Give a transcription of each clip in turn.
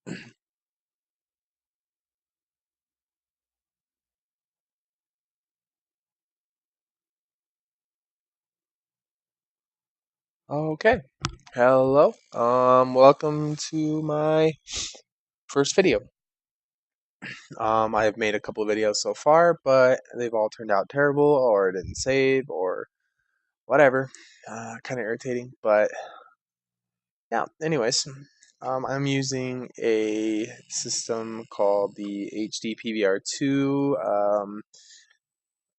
Okay. Hello. Welcome to my first video. I have made a couple of videos so far, but they've all turned out terrible or didn't save or whatever. Kind of irritating, but yeah. Anyways, I'm using a system called the HD PVR2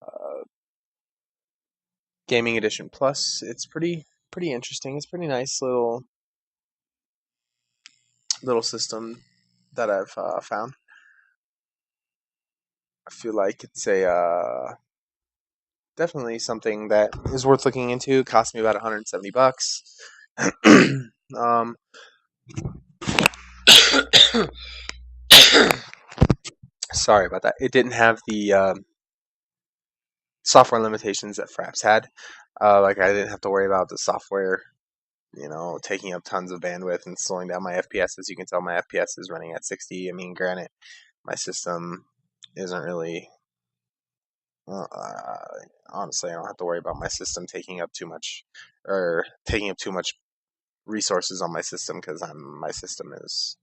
uh, Gaming Edition Plus. It's pretty interesting. It's pretty nice little system that I've found. I feel like it's a definitely something that is worth looking into. It cost me about 170 bucks. um, sorry about that. It didn't have the software limitations that Fraps had. Like I didn't have to worry about the software, taking up tons of bandwidth and slowing down my FPS. As you can tell, my FPS is running at 60. I mean, granted, my system isn't really. Honestly, I don't have to worry about my system taking up too much, or taking up too much resources on my system because my system is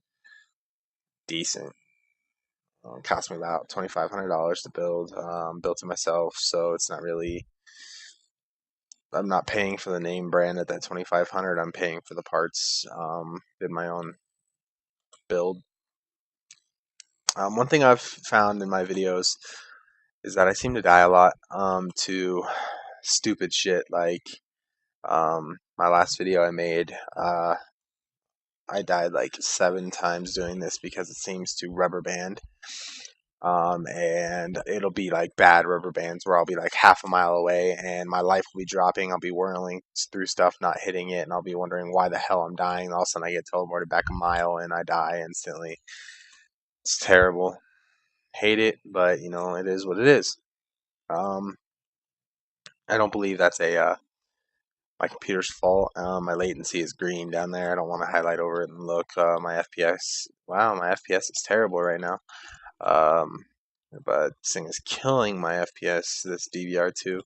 decent. It cost me about $2,500 to build. Built it myself, so it's not really. I'm not paying for the name brand at that 2,500. I'm paying for the parts. Did my own build. One thing I've found in my videos is that I seem to die a lot to stupid shit like my last video I made. I died like 7 times doing this because it seems to rubber band. And it'll be like bad rubber bands where I'll be like half a mile away and my life will be dropping. I'll be whirling through stuff, not hitting it, and I'll be wondering why the hell I'm dying. And all of a sudden, I get teleported back a mile and I die instantly. It's terrible. Hate it, but it is what it is. Um, I don't believe that's a my computer's fault. My latency is green down there. I don't want to highlight over it and look. My FPS. Wow, my FPS is terrible right now. Um, but this thing is killing my FPS. This DVR2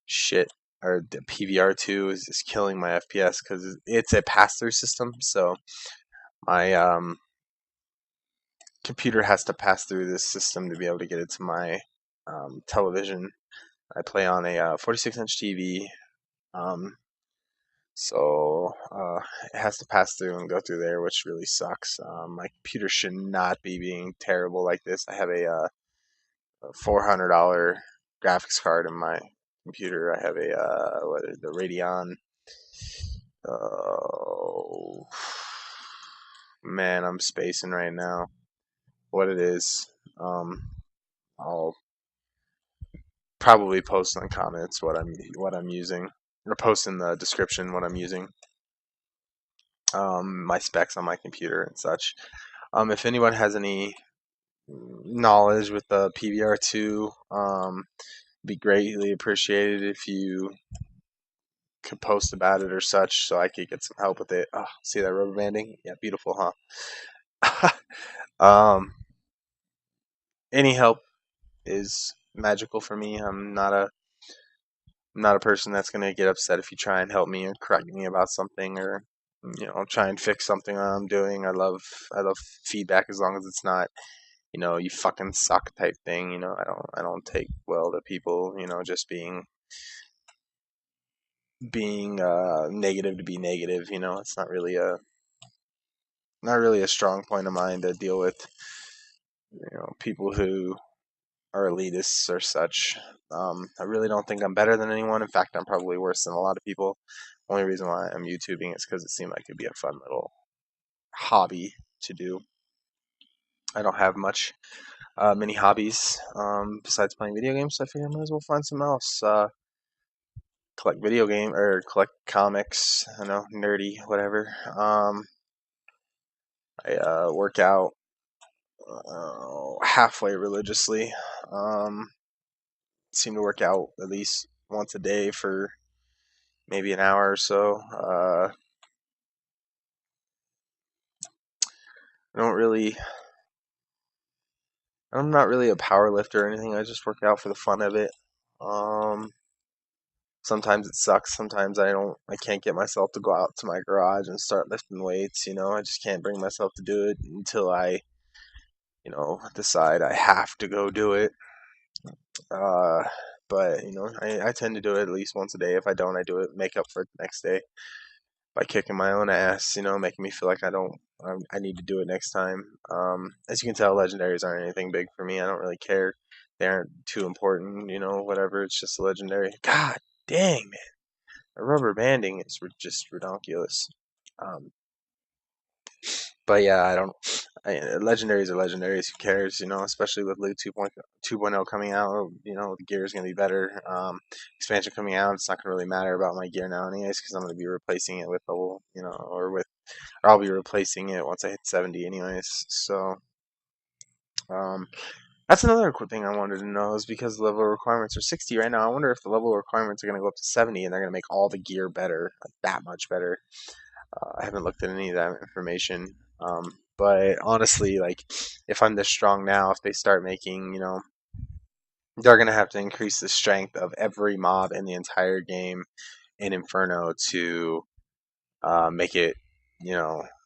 shit, or the PVR2 is just killing my FPS because it's a pass-through system. So my computer has to pass through this system to be able to get it to my television. I play on a 46-inch TV. Um, so it has to pass through and go through there, which really sucks. My computer should not be being terrible like this. I have a $400 graphics card in my computer. I have a the Radeon. Oh man, I'm spacing right now. What it is? I'll probably post in the comments what I'm using, or post in the description what I'm using. My specs on my computer and such. If anyone has any knowledge with the PVR2, be greatly appreciated if you could post about it or such so I could get some help with it. Oh, see that rubber banding? Yeah, beautiful, huh? Any help is magical for me. I'm not a person that's gonna get upset if you try and help me or correct me about something or try and fix something I'm doing. I love feedback as long as it's not you fucking suck type thing. I don't take well to people just being negative to be negative. It's not really a strong point of mine to deal with people who are elitists or such. I really don't think I'm better than anyone. In fact, I'm probably worse than a lot of people. Only reason why I'm YouTubing is because it seemed like it'd be a fun little hobby to do. I don't have many hobbies besides playing video games, so I figured I might as well find something else. Collect video game or collect comics. I know, nerdy, whatever. I work out halfway religiously. Um, Seem to work out at least once a day for maybe an hour or so. I don't really, I'm not really a power lifter or anything. I just work out for the fun of it. Um, Sometimes it sucks. Sometimes I can't get myself to go out to my garage and start lifting weights. I just can't bring myself to do it until I, decide I have to go do it. Uh, but I tend to do it at least once a day. If I don't, I do it, make up for it the next day by kicking my own ass. Making me feel like I need to do it next time. As you can tell, legendaries aren't anything big for me. I don't really care. They aren't too important. Whatever. It's just a legendary. God dang, man. The rubber banding is just ridiculous. Um, but yeah, I don't. Legendaries are legendaries. Who cares? Especially with Loot 2.0 coming out. The gear is going to be better. Expansion coming out. It's not going to really matter about my gear now, anyways, because I'm going to be replacing it with level, or I'll be replacing it once I hit 70, anyways. So, um, that's another cool thing I wanted to know is because the level requirements are 60 right now. I wonder if the level requirements are going to go up to 70 and they're going to make all the gear better, like that much better. I haven't looked at any of that information. But honestly, like, if I'm this strong now, if they start making, they're going to have to increase the strength of every mob in the entire game in Inferno to make it,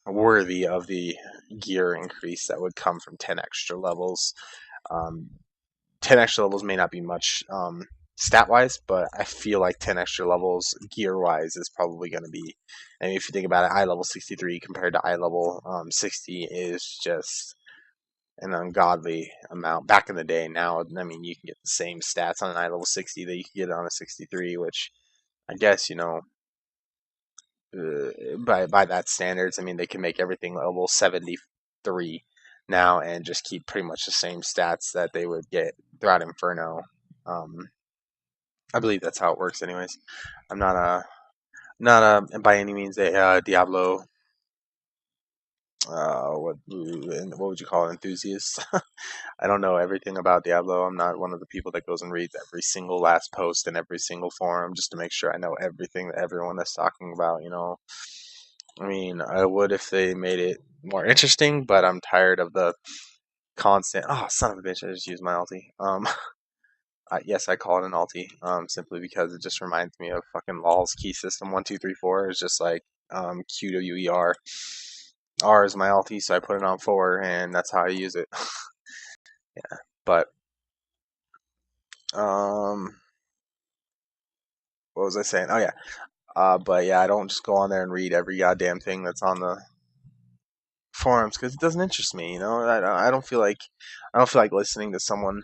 worthy of the gear increase that would come from 10 extra levels. Um, 10 extra levels may not be much stat wise, but I feel like 10 extra levels gear wise is probably going to be. I mean, if you think about it, eye level 63 compared to eye level 60 is just an ungodly amount. Back in the day, now, I mean, you can get the same stats on an eye level 60 that you can get on a 63, which I guess, by that standards, I mean, they can make everything level 73 now and just keep pretty much the same stats that they would get throughout Inferno. Um, I believe that's how it works, anyways. I'm not by any means a Diablo. What would you call it, enthusiast? I don't know everything about Diablo. I'm not one of the people that goes and reads every single last post in every single forum just to make sure I know everything that everyone is talking about. I mean, I would if they made it more interesting, but I'm tired of the constant. Oh, son of a bitch! I just used my ulti. Yes, I call it an ulti, simply because it just reminds me of fucking LOL's key system 1 2 3 4. It's just like QWER. R is my ulti, so I put it on 4, and that's how I use it. Yeah, but um, what was I saying? Oh yeah, but yeah, I don't just go on there and read every goddamn thing that's on the forums because it doesn't interest me. I don't feel like listening to someone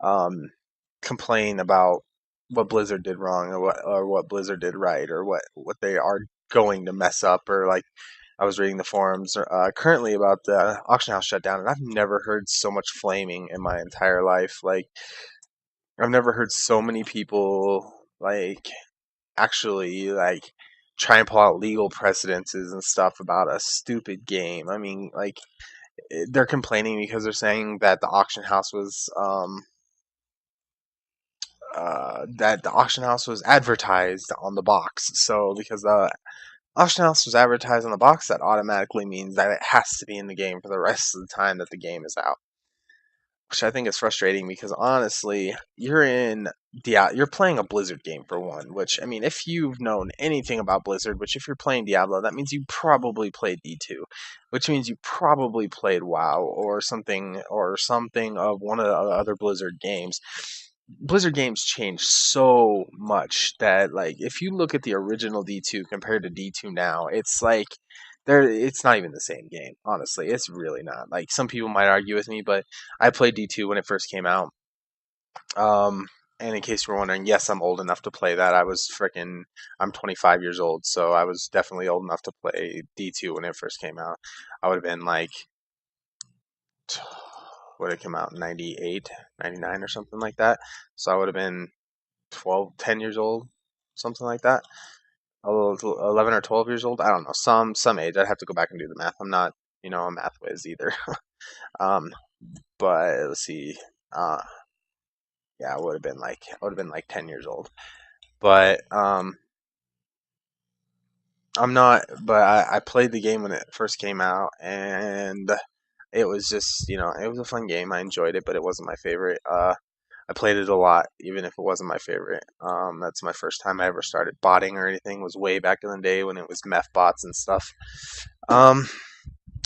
um, complain about what Blizzard did wrong or what Blizzard did right or what they are going to mess up or like I was reading the forums currently about the auction house shutdown and I've never heard so much flaming in my entire life. Like I've never heard so many people like actually like try and pull out legal precedences and stuff about a stupid game. I mean, like they're complaining because they're saying that the auction house was advertised on the box. So because the auction house was advertised on the box, that automatically means that it has to be in the game for the rest of the time that the game is out. Which I think is frustrating because honestly, you're playing a Blizzard game for one. Which I mean, if you've known anything about Blizzard, which if you're playing Diablo, that means you probably played D2, which means you probably played WoW or something of one of the other Blizzard games. Blizzard games change so much that like if you look at the original D2 compared to D2 now, it's like it's not even the same game. Honestly, it's really not. Like some people might argue with me, but I played D2 when it first came out. Um, and in case you were wondering, yes, I'm old enough to play that. I'm 25 years old, so I was definitely old enough to play D2 when it first came out. I would have been like, what it came out, 98, 99 or something like that. So I would have been 10 years old, something like that. 11 or 12 years old. I don't know, some age. I'd have to go back and do the math. I'm not, a math whiz either. um, but let's see. Uh, yeah, I would have been like 10 years old. But I'm not. But I played the game when it first came out, and it was just, it was a fun game. I enjoyed it, but it wasn't my favorite. I played it a lot, even if it wasn't my favorite. That's my first time I ever started botting or anything. Was way back in the day when it was meth bots and stuff. Um,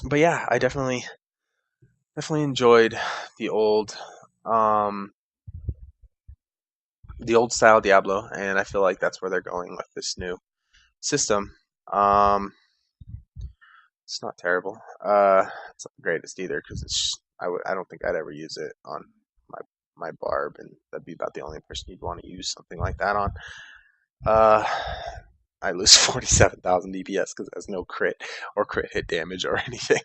but yeah, I definitely enjoyed the old, um, the old style Diablo, and I feel like that's where they're going with this new system. Um, it's not terrible. It's not the greatest either because I don't think I'd ever use it on my my barb, and that'd be about the only person you'd want to use something like that on. Uh, I lose 47,000 DPS because it has no crit or crit hit damage or anything.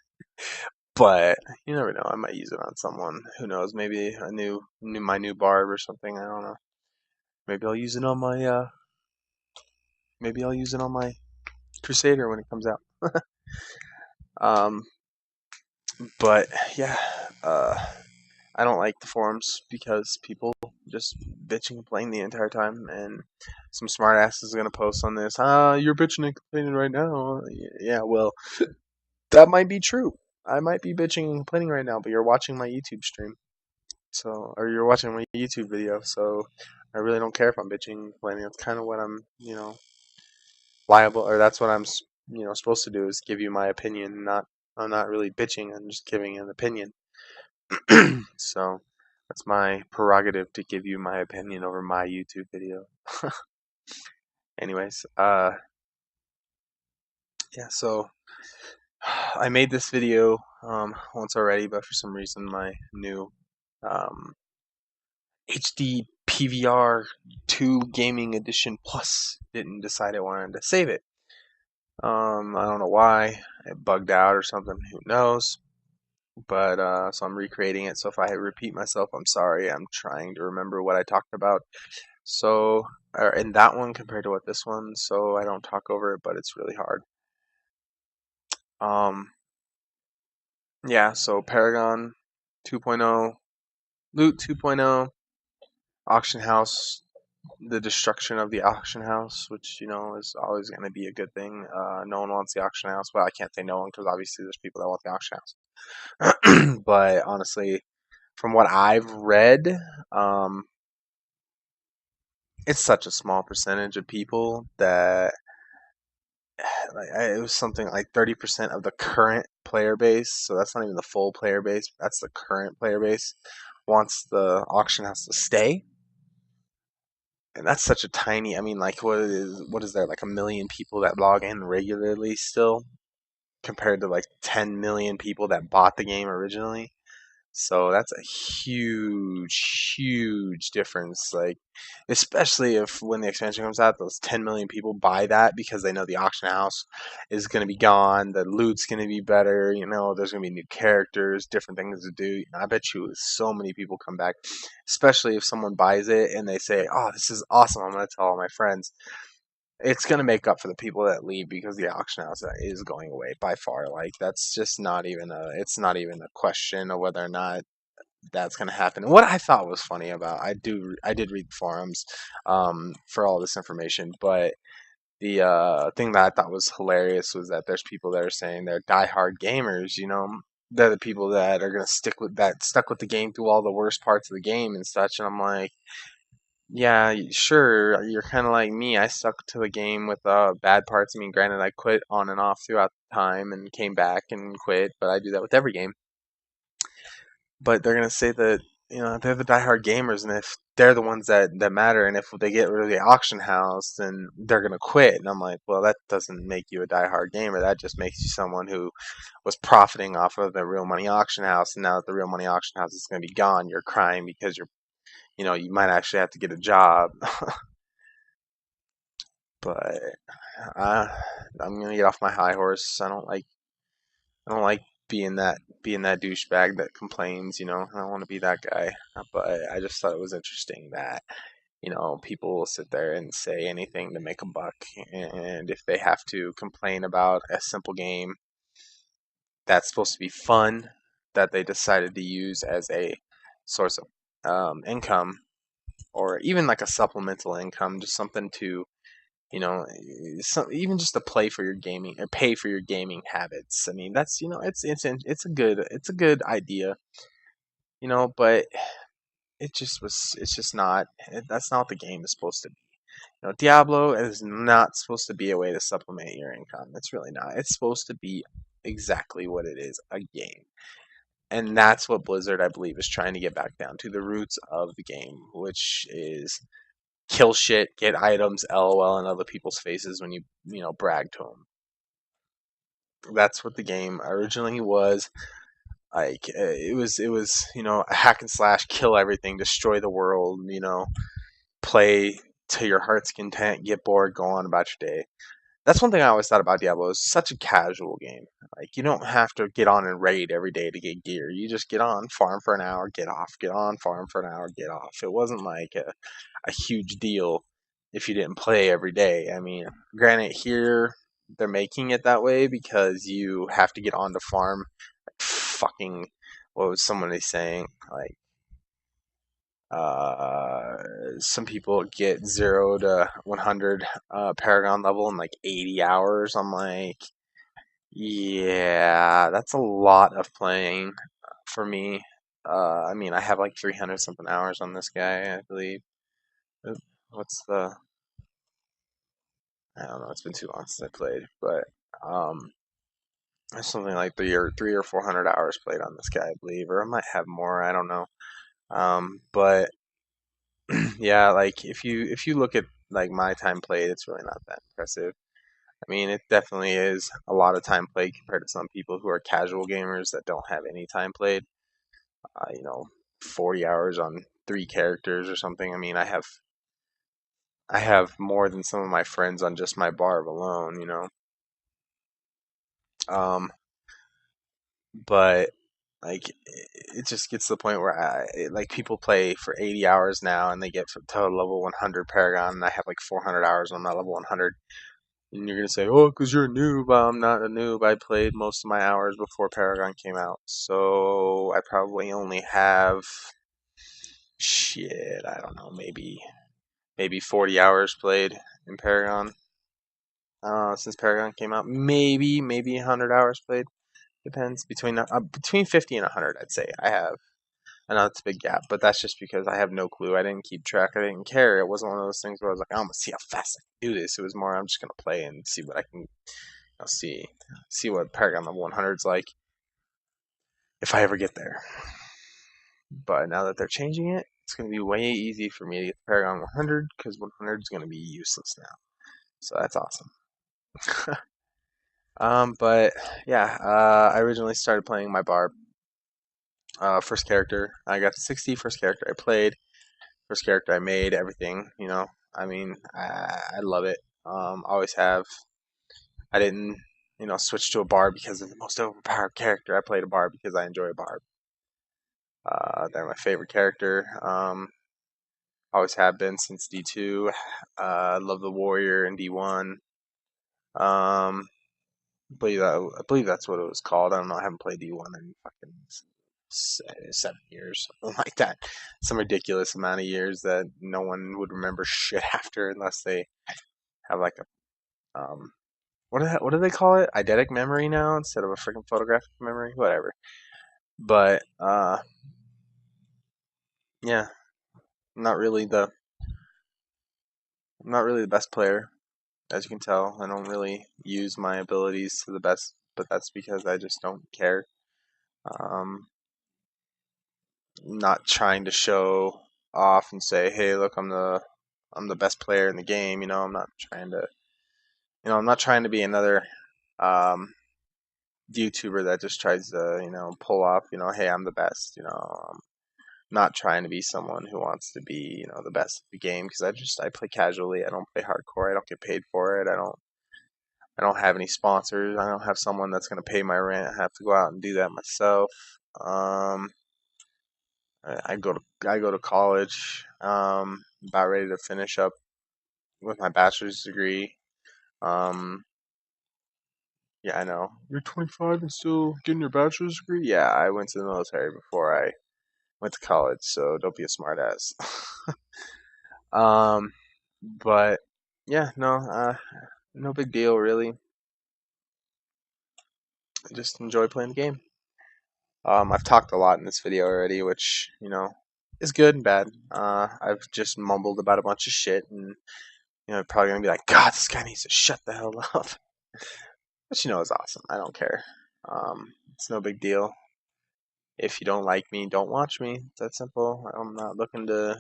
But you never know. I might use it on someone. Who knows? Maybe my new barb or something. I don't know. Maybe I'll use it on my maybe I'll use it on my Crusader when it comes out. Um, but yeah, uh, I don't like the forums because people just bitching and complaining the entire time, and some smart ass is gonna post on this. You're bitching and complaining right now. Yeah, well, that might be true. I might be bitching and complaining right now, but you're watching my YouTube stream, so or you're watching my YouTube video, so I really don't care if I'm bitching and complaining. That's kind of what I'm, liable, or that's what I'm, supposed to do is give you my opinion. Not I'm not really bitching. I'm just giving an opinion. So that's my prerogative to give you my opinion over my YouTube video. Anyways, yeah. So I made this video once already, but for some reason my new um, HD PVR 2 Gaming Edition Plus didn't decide it wanted to save it. I don't know why. It bugged out or something. Who knows? But so I'm recreating it. So if I repeat myself, I'm sorry. I'm trying to remember what I talked about. So, or in that one compared to what this one, so I don't talk over it, but it's really hard. Um, yeah. So Paragon 2.0, Loot 2.0, Auction House, the destruction of the auction house, which is always going to be a good thing. No one wants the auction house. Well, I can't say no one because obviously there's people that want the auction house. But honestly, from what I've read, um, it's such a small percentage of people that like it was something like 30% of the current player base. So that's not even the full player base. That's the current player base wants the auction house to stay. And that's such a tiny. I mean, like, what is there like a million people that log in regularly still, compared to like 10 million people that bought the game originally. So that's a huge, huge difference. Like, especially if when the expansion comes out, those 10 million people buy that because they know the auction house is going to be gone, the loot's going to be better. There's going to be new characters, different things to do. I bet you so many people come back, especially if someone buys it and they say, "Oh, this is awesome! I'm going to tell all my friends." It's going to make up for the people that leave because the auction house is going away by far. Like, that's just not even it's not even a question of whether or not that's going to happen. And what I thought was funny about, I did read the forums for all this information, but the thing that I thought was hilarious was that there's people that are saying they're diehard gamers. They're the people that are going to stuck with the game through all the worst parts of the game and such. And I'm like, yeah, sure. You're kind of like me. I stuck to the game with bad parts. I mean, granted, I quit on and off throughout the time and came back and quit, but I do that with every game. But they're gonna say that they're the diehard gamers, and if they're the ones that matter, and if they get rid of the auction house, then they're gonna quit. And I'm like, well, that doesn't make you a diehard gamer. That just makes you someone who was profiting off of the real money auction house, and now that the real money auction house is gonna be gone, you're crying because you might actually have to get a job. But uh, I'm gonna get off my high horse. I don't like being that douchebag that complains. I don't want to be that guy. But I just thought it was interesting that people will sit there and say anything to make a buck, and if they have to complain about a simple game that's supposed to be fun, that they decided to use as a source of income, or even like a supplemental income, just something to even just to play for your gaming or pay for your gaming habits. I mean, that's it's a good idea, but it's just not. That's not what the game is supposed to be. Diablo is not supposed to be a way to supplement your income. It's really not. It's supposed to be exactly what it is, a game. And that's what Blizzard, I believe, is trying to get back down to the roots of the game, which is kill shit, get items, LOL, in other people's faces when you brag to them. That's what the game originally was. Like it was a hack and slash, kill everything, destroy the world. Play to your heart's content, get bored, go on about your day. That's one thing I always thought about Diablo. It's such a casual game. Like you don't have to get on and raid every day to get gear. You just get on, farm for an hour, get off. Get on, farm for an hour, get off. It wasn't like a huge deal if you didn't play every day. I mean, granted, here they're making it that way because you have to get on to farm. Fucking, what was somebody saying? Like, uh, some people get 0 to 100 Paragon level in like 80 hours. I'm like, yeah, that's a lot of playing for me. I mean, I have like 300 something hours on this guy, I believe. What's the? I don't know. It's been too long since I played, but um, there's something like 300 or 400 hours played on this guy, I believe, or I might have more. I don't know. But yeah, like if you look at like my time played, it's really not that impressive. I mean, it definitely is a lot of time played compared to some people who are casual gamers that don't have any time played. Uh, you know, 40 hours on 3 characters or something. I mean, I have more than some of my friends on just my barb alone. Um, but like it just gets to the point where like people play for 80 hours now and they get to level 100 Paragon, and I have like 400 hours on my level 100. And you're gonna say, "Oh, because you're a noob." I'm not a noob. I played most of my hours before Paragon came out, so I probably only have shit. I don't know, maybe 40 hours played in Paragon since Paragon came out. Maybe 100 hours played. Depends between 50 and 100. I'd say I have. I know it's a big gap, but that's just because I have no clue. I didn't keep track. I didn't care. It wasn't one of those things where I was like, I'm gonna see how fast I can do this. It was more, I'm just gonna play and see what I can see what Paragon level 100 is like if I ever get there. But now that they're changing it, it's gonna be way easy for me to get Paragon 100 because 100 is gonna be useless now. So that's awesome. But yeah, I originally started playing my Barb. First character, I got to 60. First character I played. First character I made. Everything. I mean, I love it. Always have. I didn't, switch to a Barb because of the most overpowered character. I played a Barb because I enjoy a Barb. They're my favorite character. Always have been since D2. Love the Warrior in D1. Um, I believe that's what it was called. I don't know. I haven't played D1 in fucking 7 years, something like that. Some ridiculous amount of years that no one would remember shit after unless they have like a what do they call it? Eidetic memory now instead of a freaking photographic memory, whatever. But yeah, not really the I'm not really the best player, as you can tell. I don't really use my abilities to the best, but that's because I just don't care. Um, not trying to show off and say, "Hey, look, I'm the best player in the game." I'm not trying to be another um, YouTuber that just tries to, pull off, "Hey, I'm the best." I'm not trying to be someone who wants to be, the best at the game because I play casually. I don't play hardcore. I don't get paid for it. I don't have any sponsors. I don't have someone that's going to pay my rent. I have to go out and do that myself. Um, I go to college. About ready to finish up with my bachelor's degree. Um, yeah, I know. You're 25 and still getting your bachelor's degree? Yeah, I went to the military before I went to college, so don't be a smartass. um, but Yeah, no, no big deal really. I just enjoy playing the game. I've talked a lot in this video already, which is good and bad. I've just mumbled about a bunch of shit, and probably gonna be like, God, this guy needs to shut the hell up. But it's awesome. I don't care. It's no big deal. If you don't like me, don't watch me. It's that simple. I'm not looking to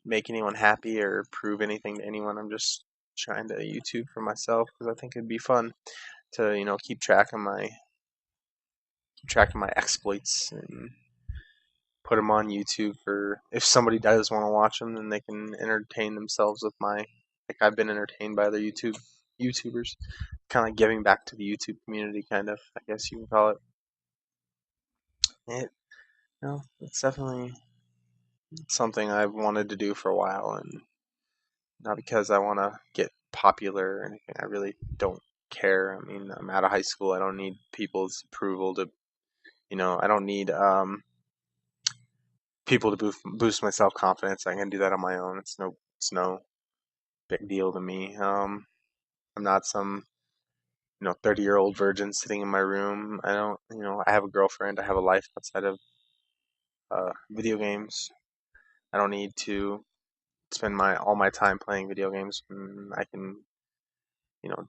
make anyone happy or prove anything to anyone. I'm just trying to YouTube for myself because I think it'd be fun to keep track of my exploits and put them on YouTube for if somebody does want to watch them, then they can entertain themselves with my like I've been entertained by other YouTubers, kind of giving back to the YouTube community, kind of I guess you can call it. It it's definitely something I've wanted to do for a while, and not because I want to get popular or anything. I really don't care. I mean, I'm out of high school. I don't need people's approval to, I don't need people to boost my self confidence. I can do that on my own. It's no big deal to me. I'm not some 30-year-old virgin sitting in my room. I don't, I have a girlfriend. I have a life outside of video games. I don't need to spend my all my time playing video games. I can,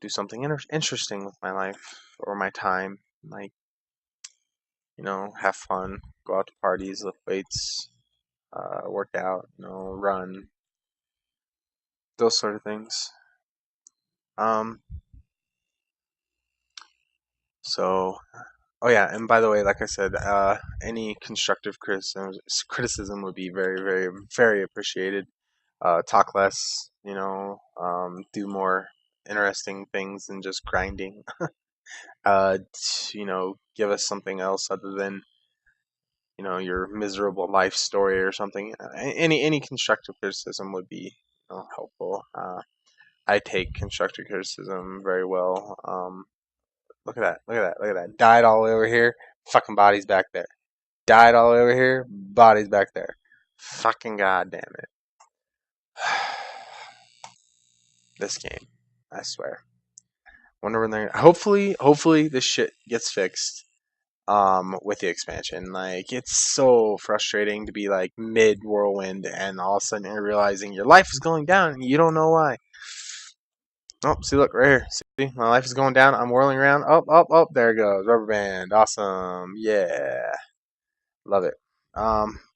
do something interesting with my life or my time. Like, have fun, go out to parties, lift weights, work out, run, those sort of things. Um, so Oh yeah, and by the way, like I said, any constructive criticism would be very, very, very appreciated. Talk less, do more interesting things than just grinding. Give us something else other than your miserable life story or something. Any constructive criticism would be helpful. I take constructive criticism very well. Look at that! Look at that! Look at that! Died all the way over here. Fucking body's back there. Died all the way over here. Body's back there. Fucking goddamn it! This game, I swear. Wonder when they're hopefully this shit gets fixed. With the expansion, like it's so frustrating to be like mid whirlwind and all of a sudden you're realizing your life is going down and you don't know why. Oh, see, look right here. See, my life is going down. I'm whirling around. Up, up, up. There it goes. Rubber band. Awesome. Yeah. Love it.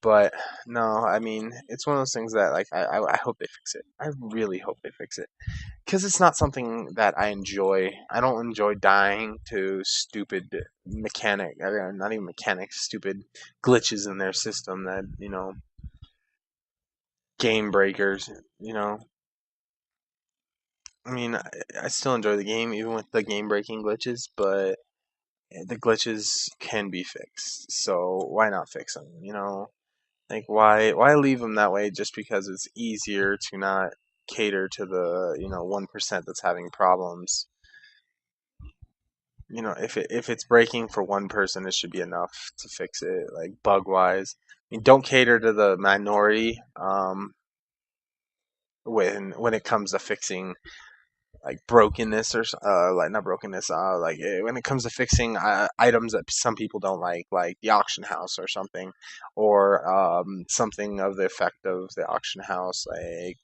But no, I mean, it's one of those things that like I hope they fix it. I really hope they fix it because it's not something that I enjoy. I don't enjoy dying to stupid not even mechanics, stupid glitches in their system that game breakers. You know, I mean, I still enjoy the game even with the game breaking glitches, but the glitches can be fixed. So why not fix them? Like why leave them that way just because it's easier to not cater to the 1% that's having problems. If it's breaking for one person, it should be enough to fix it, like bug wise. I mean, don't cater to the minority when it comes to fixing like brokenness or like not brokenness like when it comes to fixing items that some people don't like the auction house or something, or something of the effect of the auction house, like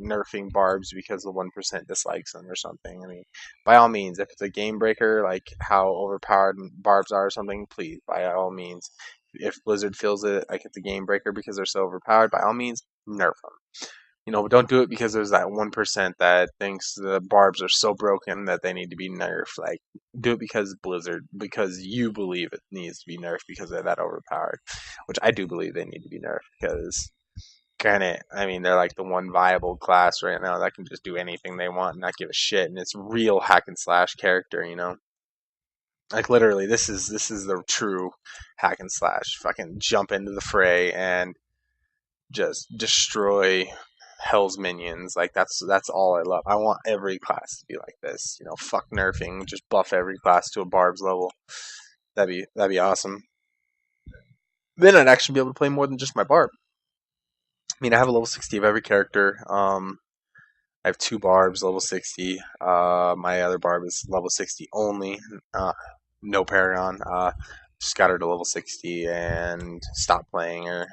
nerfing barbs because the 1% dislikes them or something. I mean, by all means, if it's a game breaker like how overpowered barbs are or something, please, by all means, if Blizzard feels it like it's a game breaker because they're so overpowered, by all means, nerf them. Don't do it because there's that 1% that thinks the barbs are so broken that they need to be nerfed. Like, do it because you believe it needs to be nerfed because they're that overpowered, which I do believe they need to be nerfed because, granted, I mean, they're like the one viable class right now that can just do anything they want and not give a shit, and it's real hack and slash character. Like literally, this is the true hack and slash. Fucking jump into the fray and just destroy Hell's minions. Like that's all I love. I want every class to be like this. Fuck nerfing. Just buff every class to a Barb's level. That'd be awesome. Then I'd actually be able to play more than just my Barb. I mean, I have a level 60 of every character. I have two barbs, level 60. My other barb is level 60 only. Uh, no Paragon. Just got her to level 60 and stopped playing her.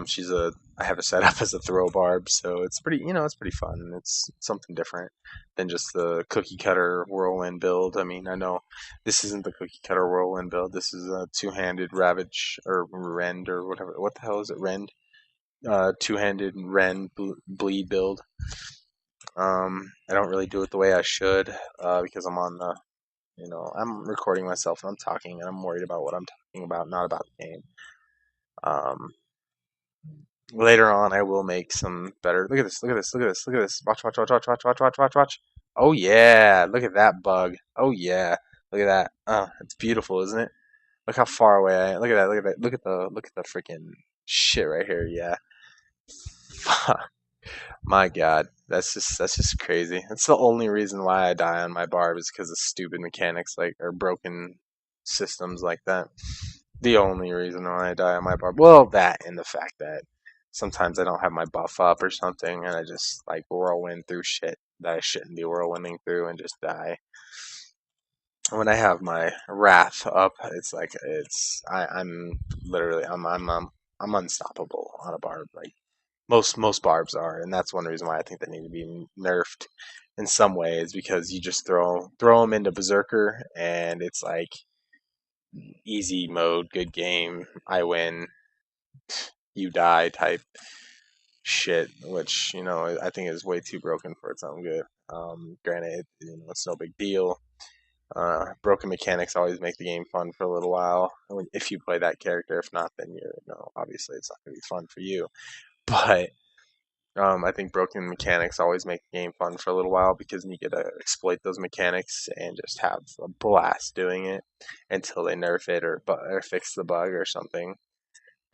She's a I have her set up as a throw barb, so it's pretty, it's pretty fun. It's something different than just the cookie cutter whirlwind build. I mean, I know this isn't the cookie cutter whirlwind build. This is a two-handed ravage or rend or whatever. What the hell is it? Rend? Two-handed rend bleed build. I don't really do it the way I should because I'm on the, I'm recording myself and I'm talking and I'm worried about what I'm talking about, not about the game. Um, Later on, I will make some better. Look at this! Look at this! Look at this! Look at this! Watch! Watch! Watch! Watch! Watch! Watch! Watch! Watch! Watch! Oh yeah! Look at that bug! Oh yeah! Look at that! Oh, it's beautiful, isn't it? Look how far away I am. Look at that! Look at that! Look at the freaking shit right here! Yeah. My God, that's just crazy. That's the only reason why I die on my barb is because of stupid mechanics like or broken systems like that. The only reason why I die on my barb, well, that and the fact that sometimes I don't have my buff up or something, and I just like whirlwind through shit that I shouldn't be whirlwinding through and just die. When I have my wrath up, it's like I'm literally I'm unstoppable on a barb. Like most barbs are, and that's one reason why I think they need to be nerfed in some ways because you just throw them into berserker and it's like easy mode, good game, I win, you die type shit, which I think is way too broken for its own good. Granted, it's no big deal. Broken mechanics always make the game fun for a little while if you play that character. If not, then obviously it's not going to be fun for you. But I think broken mechanics always make the game fun for a little while because you get to exploit those mechanics and just have a blast doing it until they nerf it or fix the bug or something.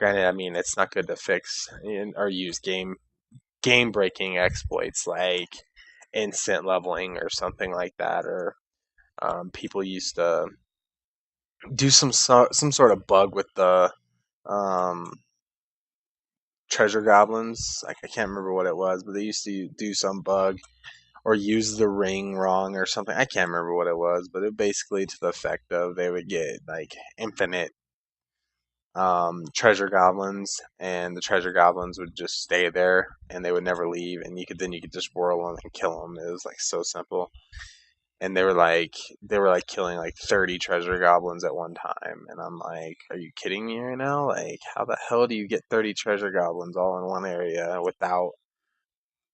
Granted, I mean it's not good to fix or use game breaking exploits like instant leveling or something like that, or people used to do some sort of bug with the um, treasure goblins. Like I can't remember what it was, but they used to do some bug or use the ring wrong or something. I can't remember what it was, but it basically to the effect of they would get like infinite treasure goblins, and the treasure goblins would just stay there and they would never leave, and you could just whirl them and kill them. It was like so simple. And they were like killing like 30 treasure goblins at one time, and I'm like, are you kidding me right now? Like, how the hell do you get 30 treasure goblins all in one area without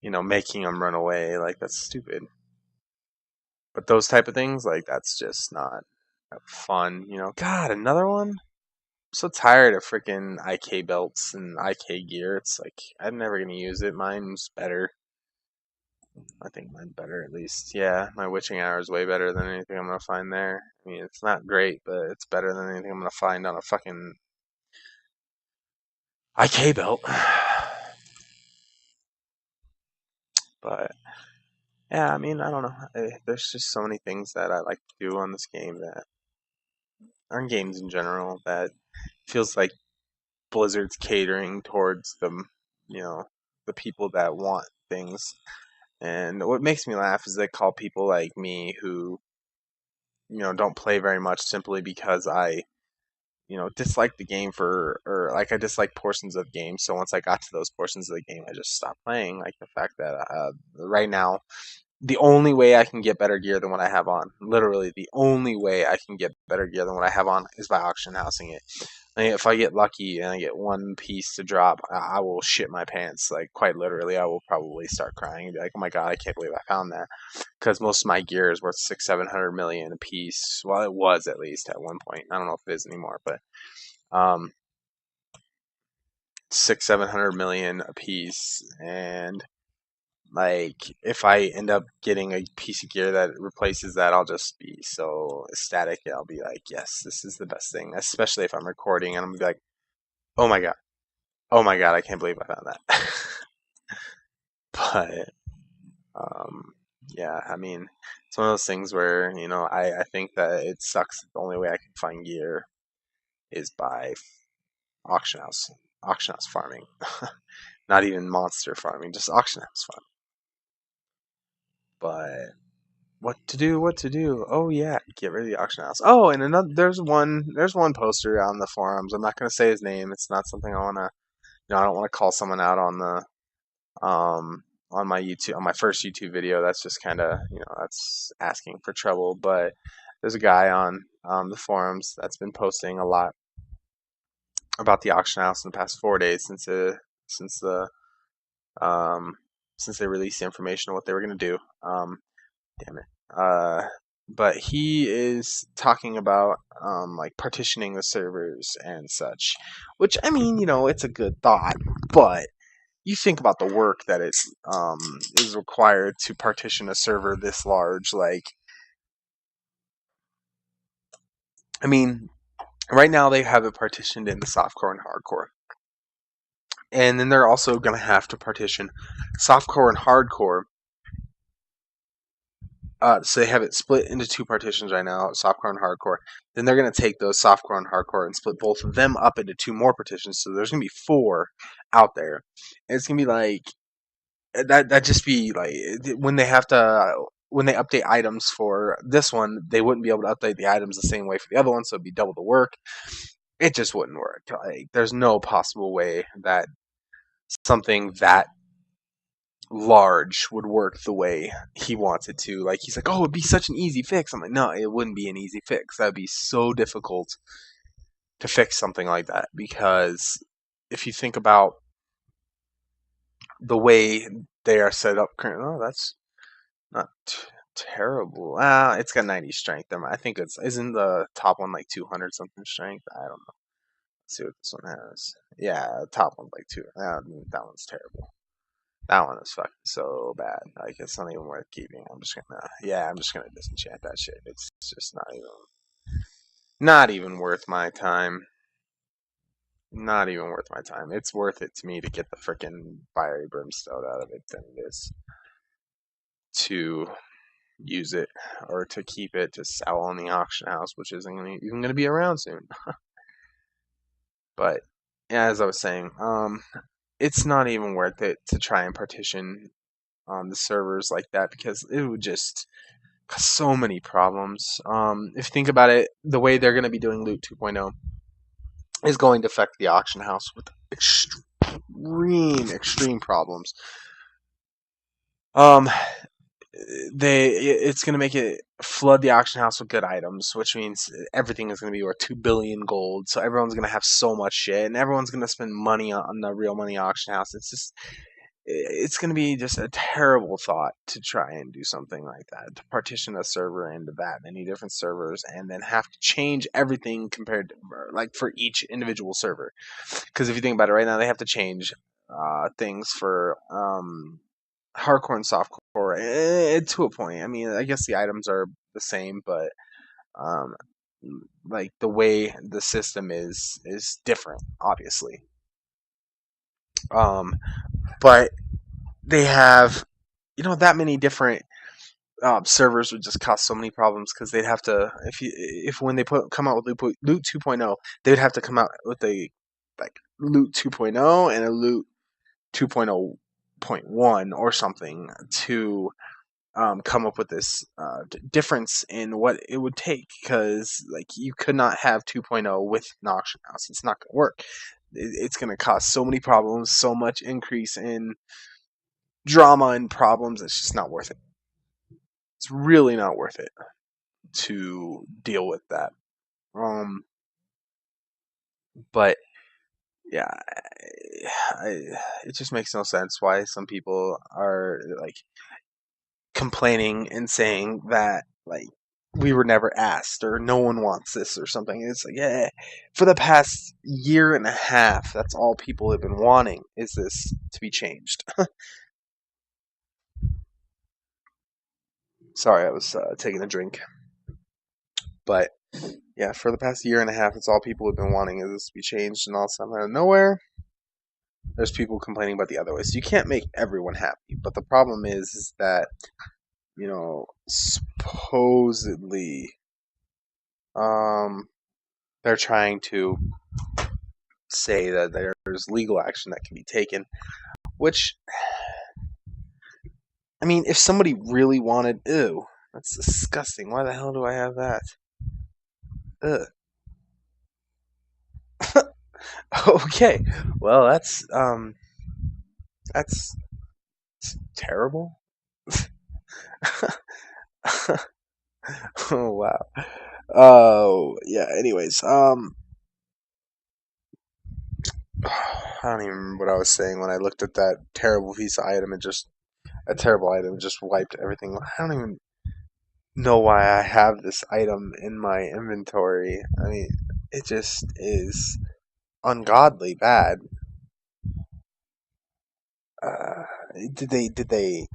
making them run away? Like, that's stupid. But those type of things, like, that's just not fun. God, another one. I'm so tired of freaking IK belts and IK gear. It's like I'm never gonna use it. Mine's better. I think mine's better at least. Yeah, my witching hour is way better than anything I'm gonna find there. I mean, it's not great, but it's better than anything I'm gonna find on a fucking IK belt. But yeah, I mean, I don't know. There's just so many things that I like to do on this game that, on games in general, that feels like Blizzard's catering towards you know, the people that want things. And what makes me laugh is they call people like me who, don't play very much simply because I dislike the game or like I dislike portions of games. So once I got to those portions of the game, I just stopped playing. Like the fact that right now, the only way I can get better gear than what I have on, literally the only way I can get better gear than what I have on is by auction housing it. If I get lucky and I get one piece to drop, I will shit my pants. Like quite literally, I will probably start crying and be like, "Oh my god, I can't believe I found that!" Because most of my gear is worth 600-700 million a piece. Well, it was at least at one point. I don't know if it is anymore, but um, 600-700 million a piece, and like if I end up getting a piece of gear that replaces that, I'll just be so ecstatic. I'll be like, yes, this is the best thing. Especially if I'm recording and I'm gonna be like, oh my god, oh my god, I can't believe I found that. But um, yeah, I mean, it's one of those things where I think that it sucks. The only way I can find gear is by auction house, auction house farming. Not even monster farming, just auction house farming. But what to do? What to do? Oh yeah, get rid of the auction house. Oh, and another there's one poster on the forums. I'm not gonna say his name. It's not something I wanna. I don't want to call someone out um on my YouTube on my first YouTube video. That's just kind of that's asking for trouble. But there's a guy on the forums that's been posting a lot about the auction house in the past 4 days since the um since they released the information on what they were gonna do. Damn it. But he is talking about like partitioning the servers and such, which I mean, it's a good thought, but you think about the work that is required to partition a server this large. Like, I mean, right now they have it partitioned into softcore and hardcore, and then they're also going to have to partition softcore and hardcore. So they have it split into two partitions right now, softcore and hardcore. Then they're going to take those softcore and hardcore and split both of them up into two more partitions. So there's going to be four out there. And it's going to be like that just be like when they have to when they update items for this one, they wouldn't be able to update the items the same way for the other one, so it'd be double the work. It just wouldn't work. Like, there's no possible way that something that large would work the way he wants it to. Like, he's like, oh, it'd be such an easy fix. I'm like, no, it wouldn't be an easy fix. That'd be so difficult to fix something like that, because if you think about the way they are set up currently, oh, that's not terrible. It's got 90 strength. I think isn't the top one like 200 something strength? I don't know. Let's see what this one has. Yeah, the top one's like two. That one's terrible. That one is fucking so bad. Like, it's not even worth keeping. I'm just gonna disenchant that shit. It's just not even worth my time. Not even worth my time. It's worth it to me to get the freaking fiery brimstone out of it than it is to use it or to keep it to sell on the auction house, which isn't even going to be around soon. But yeah, as I was saying, it's not even worth it to try and partition the servers like that, because it would just cause so many problems. If you think about it, the way they're going to be doing Loot 2.0 is going to affect the auction house with extreme problems. It's going to make it flood the auction house with good items, which means everything is going to be worth 2 billion gold. So everyone's going to have so much shit, and everyone's going to spend money on the real money auction house. It's going to be just a terrible thought to try and do something like that, to partition a server into that many different servers and then have to change everything compared to, like, for each individual server. Because if you think about it, right now they have to change things for hardcore and softcore, to a point. I mean, I guess the items are the same, but um, like, the way the system is different, obviously. But they have, that many different servers would just cause so many problems, because they'd have to, if when they come out with Loot 2.0, they would have to come out with a like Loot 2.0 and a Loot 2.0.1 or something to come up with this difference in what it would take, because like, you could not have 2.0 with an auction house. It's not going to work. It's going to cause so many problems, so much increase in drama and problems. It's just not worth it. It's really not worth it to deal with that. Um, but yeah, it just makes no sense why some people are like complaining and saying that, like, we were never asked or no one wants this or something. It's like, yeah, for the past year and a half, that's all people have been wanting, is this to be changed. Sorry, I was taking a drink. But yeah, for the past year and a half, it's all people have been wanting, is this to be changed, and all of a sudden, out of nowhere, there's people complaining about the other way. So you can't make everyone happy. But the problem is that, supposedly, they're trying to say that there's legal action that can be taken, which, I I mean, if somebody really wanted, ew, that's disgusting. Why the hell do I have that? Ugh. Okay, well, that's terrible. Oh wow. Oh yeah. Anyways, I don't even remember what I was saying when I looked at that terrible piece of item and just a terrible item just wiped everything. I don't even know why I have this item in my inventory. I mean, it just is ungodly bad. Uh, did they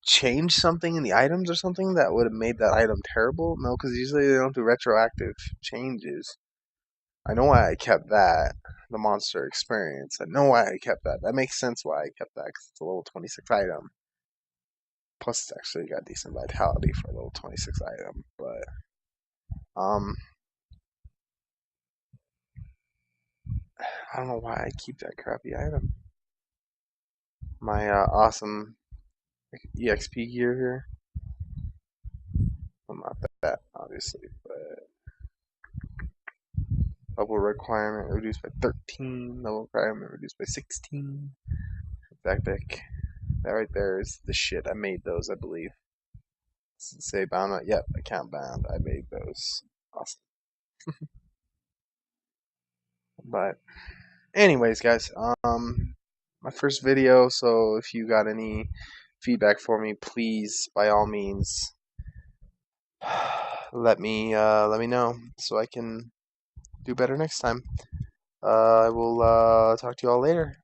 change something in the items or something that would have made that item terrible? No, because usually they don't do retroactive changes. I know why I kept that, the monster experience. I know why I kept that. That makes sense why I kept that because it's a level 26 item. Plus, it's actually got decent vitality for a level 26 item. But um, I don't know why I keep that crappy item. My awesome EXP gear here. Well, not that obviously, but level requirement reduced by 13. Level requirement reduced by 16. Backpack. That right there is the shit. I made those, I believe. Say bound. Yep, account bound. I made those. Awesome. But anyways, guys, my first video. So if you got any feedback for me, please, by all means, let me know so I can do better next time. I will talk to you all later.